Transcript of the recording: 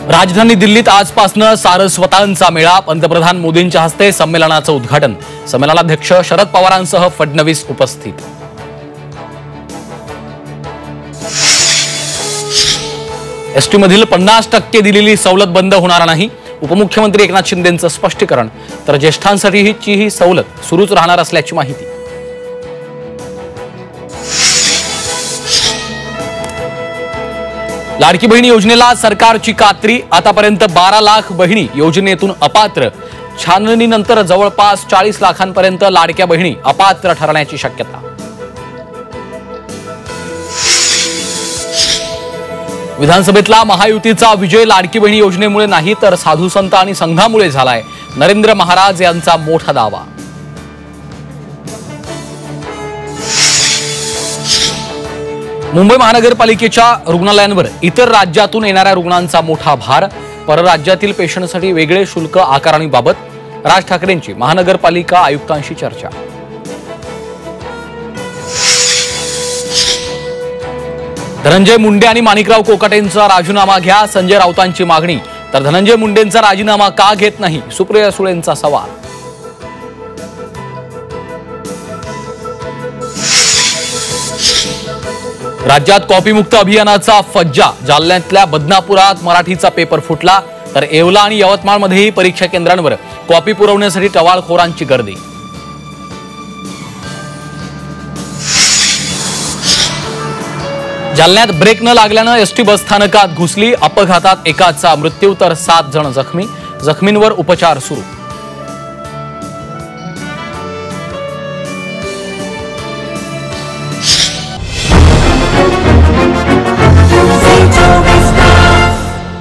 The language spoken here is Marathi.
राजधानी दिल्लीत आजपासून सारस्वतांचा मेळा, पंतप्रधान मोदींच्या हस्ते संमेलनाचं उद्घाटन, संमेलनाध्यक्ष शरद पवारांसह फडणवीस उपस्थित। एसटी मधील 50% दिलेली सवलत बंद होणार नाही, उपमुख्यमंत्री एकनाथ शिंदेंचं स्पष्टीकरण। तर ज्येष्ठांसाठीची ही सवलत सुरूच राहणार असल्याची माहिती। लाडकी बहिणी योजनेला सरकारची कात्री, आतापर्यंत 12 लाख बहिणी योजनेतून अपात्र, छाननीनंतर जवळपास 40 लाखांपर्यंत लाडक्या बहिणी अपात्र ठरण्याची शक्यता। विधानसभेतला महायुतीचा विजय लाडकी बहिणी योजनेमुळे नाही तर साधू संत आणि संघामुळे झालाय, नरेंद्र महाराज यांचा मोठा दावा। मुंबई महानगरपालिकेच्या रुग्णालयांवर इतर राज्यातून येणाऱ्या रुग्णांचा मोठा भार, परराज्यातील पेशंटसाठी वेगळे शुल्क आकारणीबाबत राज ठाकरेंची महानगरपालिका आयुक्तांशी चर्चा। धनंजय मुंडे आणि माणिकराव कोकाटेंचा राजीनामा घ्या, संजय राऊतांची मागणी। तर धनंजय मुंडेंचा राजीनामा का घेत नाही, सुप्रिया सुळेंचा सवाल। राज्यात कॉपीमुक्त अभियानाचा फज्जा, जालन्यातल्या बदनापुरात मराठीचा पेपर फुटला, तर येवला आणि यवतमाळमध्येही परीक्षा केंद्रांवर कॉपी पुरवण्यासाठी टवाळखोरांची गर्दी। जालन्यात ब्रेक न लागल्यानं एसटी बस स्थानकात घुसली, अपघातात एकाचा मृत्यू तर 7 जण जखमी, जखमींवर उपचार सुरू।